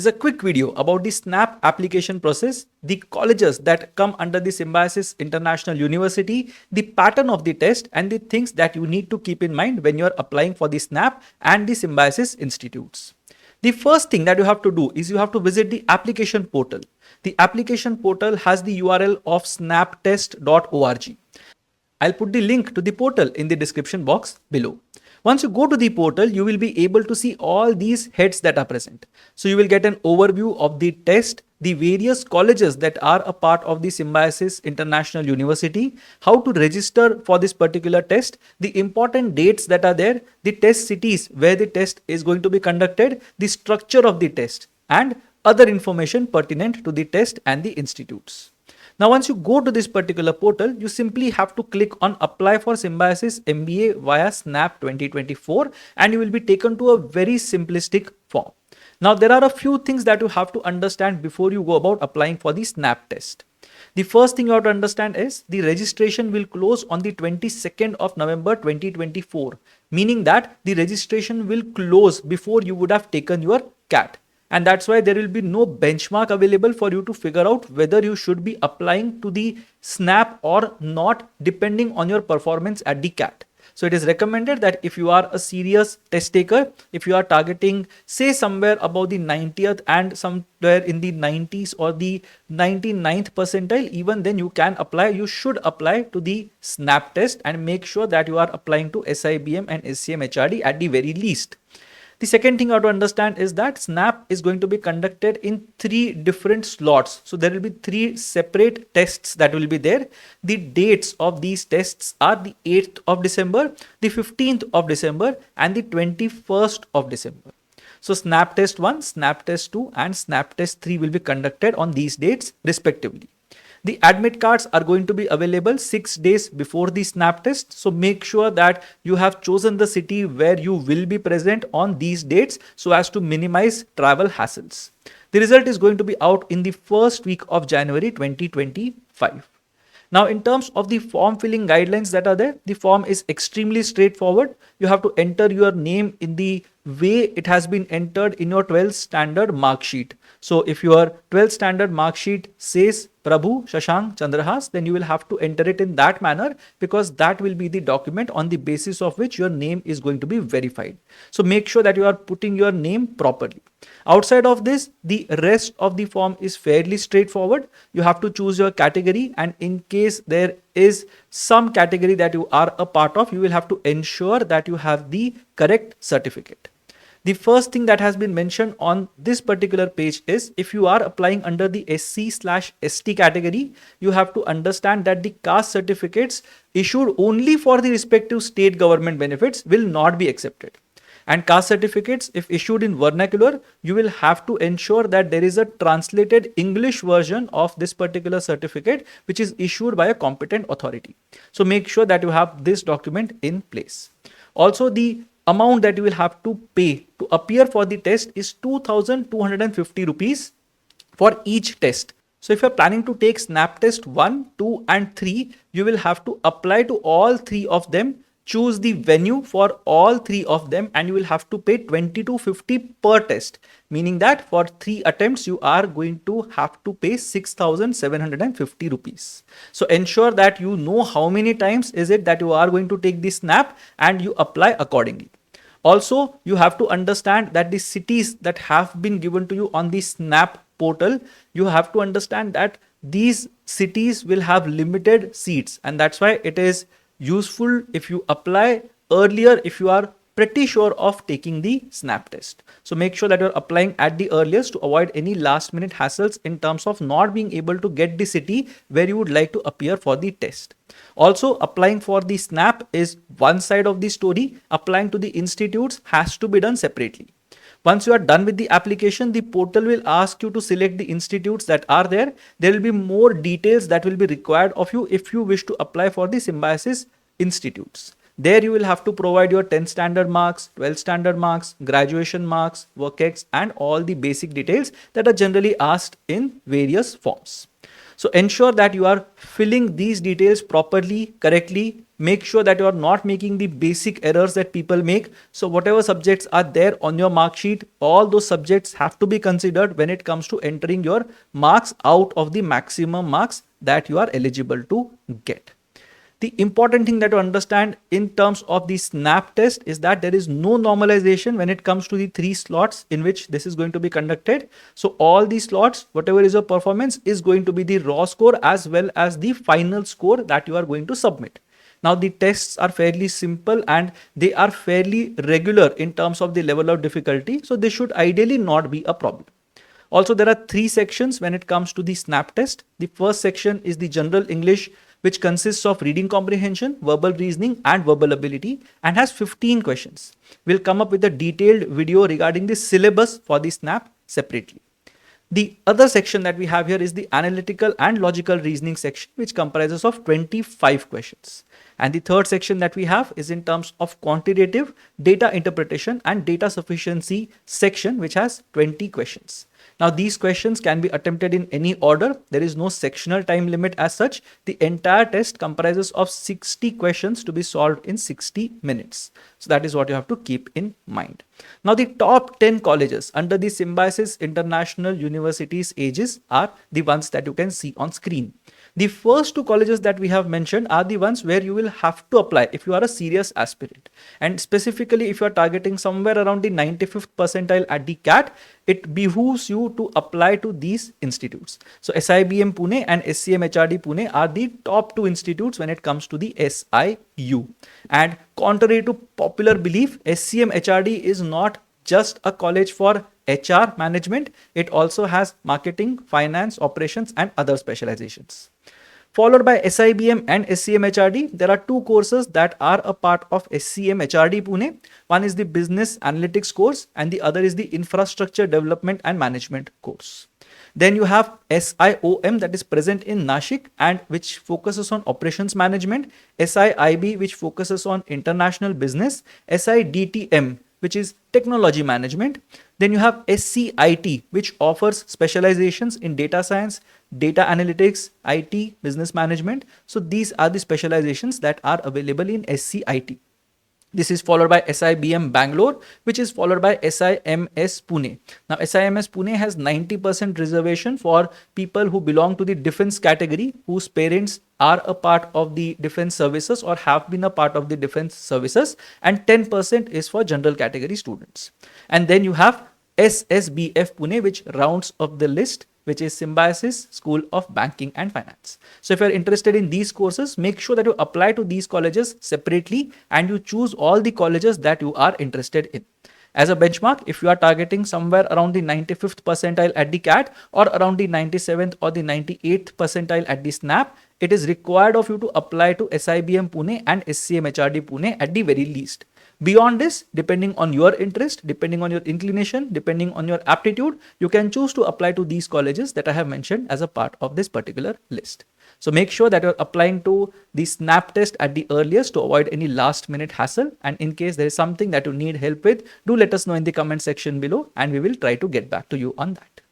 Is a quick video about the SNAP application process, the colleges that come under the Symbiosis International University, the pattern of the test, and the things that you need to keep in mind when you're applying for the SNAP and the Symbiosis institutes. The first thing that you have to do is you have to visit the application portal. The application portal has the URL of snaptest.org. I'll put the link to the portal in the description box below. Once you go to the portal, you will be able to see all these heads that are present. So you will get an overview of the test, the various colleges that are a part of the Symbiosis International University, how to register for this particular test, the important dates that are there, the test cities where the test is going to be conducted, the structure of the test, and other information pertinent to the test and the institutes. Now, once you go to this particular portal, you simply have to click on Apply for Symbiosis MBA via SNAP 2024 and you will be taken to a very simplistic form. Now, there are a few things that you have to understand before you go about applying for the SNAP test. The first thing you have to understand is the registration will close on the 22nd of November 2024, meaning that the registration will close before you would have taken your CAT. And that's why there will be no benchmark available for you to figure out whether you should be applying to the SNAP or not, depending on your performance at the CAT. So it is recommended that if you are a serious test taker, if you are targeting, say, somewhere above the 90th and somewhere in the 90s or the 99th percentile, even then you can apply. You should apply to the SNAP test and make sure that you are applying to SIBM and SCM HRD at the very least. The second thing you have to understand is that SNAP is going to be conducted in 3 different slots. So there will be 3 separate tests that will be there. The dates of these tests are the 8th of December, the 15th of December, and the 21st of December. So SNAP test 1, SNAP test 2, and SNAP test 3 will be conducted on these dates respectively. The admit cards are going to be available 6 days before the SNAP test. So make sure that you have chosen the city where you will be present on these dates so as to minimize travel hassles. The result is going to be out in the first week of January 2025. Now, in terms of the form filling guidelines that are there, the form is extremely straightforward. You have to enter your name in the way it has been entered in your 12th standard mark sheet. So if your 12th standard mark sheet says Prabhu Shashank Chandrahas, then you will have to enter it in that manner because that will be the document on the basis of which your name is going to be verified. So make sure that you are putting your name properly. Outside of this, the rest of the form is fairly straightforward. You have to choose your category, and in case there is some category that you are a part of, you will have to ensure that you have the correct certificate. The first thing that has been mentioned on this particular page is if you are applying under the SC/ST category, you have to understand that the caste certificates issued only for the respective state government benefits will not be accepted. And caste certificates, if issued in vernacular, you will have to ensure that there is a translated English version of this particular certificate, which is issued by a competent authority. So make sure that you have this document in place. Also, the amount that you will have to pay to appear for the test is 2,250 rupees for each test. So if you're planning to take SNAP test 1, 2, and 3, you will have to apply to all 3 of them, choose the venue for all 3 of them, and you will have to pay 2,250 per test, meaning that for 3 attempts you are going to have to pay 6,750 rupees. So ensure that you know how many times is it that you are going to take the SNAP and you apply accordingly. Also, you have to understand that the cities that have been given to you on the SNAP portal, you have to understand that these cities will have limited seats, and that's why it is useful if you apply earlier if you are pretty sure of taking the SNAP test. So make sure that you're applying at the earliest to avoid any last minute hassles in terms of not being able to get the city where you would like to appear for the test. Also, applying for the SNAP is one side of the story. Applying to the institutes has to be done separately. Once you are done with the application, the portal will ask you to select the institutes that are there. There will be more details that will be required of you if you wish to apply for the Symbiosis institutes. There you will have to provide your 10th standard marks, 12th standard marks, graduation marks, work ex, and all the basic details that are generally asked in various forms. So ensure that you are filling these details properly, correctly. Make sure that you are not making the basic errors that people make. So whatever subjects are there on your mark sheet, all those subjects have to be considered when it comes to entering your marks out of the maximum marks that you are eligible to get. The important thing that to understand in terms of the snap test is that there is no normalization when it comes to the 3 slots in which this is going to be conducted. So all these slots, whatever is your performance, is going to be the raw score as well as the final score that you are going to submit. Now the tests are fairly simple and they are fairly regular in terms of the level of difficulty. So this should ideally not be a problem. Also, there are 3 sections when it comes to the snap test. The first section is the general English, which consists of reading comprehension, verbal reasoning, and verbal ability, and has 15 questions. We'll come up with a detailed video regarding the syllabus for the snap separately. The other section that we have here is the analytical and logical reasoning section, which comprises of 25 questions. And the third section that we have is in terms of quantitative, data interpretation, and data sufficiency section, which has 20 questions. Now, these questions can be attempted in any order. There is no sectional time limit as such. The entire test comprises of 60 questions to be solved in 60 minutes. So that is what you have to keep in mind. Now, the top 10 colleges under the Symbiosis International University's aegis are the ones that you can see on screen. The first 2 colleges that we have mentioned are the ones where you will have to apply if you are a serious aspirant. And specifically, if you are targeting somewhere around the 95th percentile at the CAT, it behooves you to apply to these institutes. So SIBM Pune and SCM HRD Pune are the top 2 institutes when it comes to the SIU. And contrary to popular belief, SCM HRD is not just a college for HR management. It also has marketing, finance, operations, and other specializations. Followed by SIBM and SCM HRD, there are 2 courses that are a part of SCM HRD Pune. One is the Business Analytics course and the other is the Infrastructure Development and Management course. Then you have SIOM that is present in Nashik and which focuses on operations management, SIIB which focuses on international business, SIDTM which is technology management. Then you have SCIT, which offers specializations in data science, data analytics, IT, business management. So these are the specializations that are available in SCIT. This is followed by SIBM Bangalore, which is followed by SIMS Pune. Now, SIMS Pune has 90% reservation for people who belong to the defense category, whose parents are a part of the defense services or have been a part of the defense services, and 10% is for general category students. And then you have SSBF Pune, which rounds up the list, which is Symbiosis School of Banking and Finance. So if you're interested in these courses, make sure that you apply to these colleges separately and you choose all the colleges that you are interested in. As a benchmark, if you are targeting somewhere around the 95th percentile at the CAT or around the 97th or the 98th percentile at the SNAP, it is required of you to apply to SIBM Pune and SCM HRD Pune at the very least. Beyond this, depending on your interest, depending on your inclination, depending on your aptitude, you can choose to apply to these colleges that I have mentioned as a part of this particular list. So make sure that you're applying to the SNAP test at the earliest to avoid any last minute hassle. And in case there is something that you need help with, do let us know in the comment section below and we will try to get back to you on that.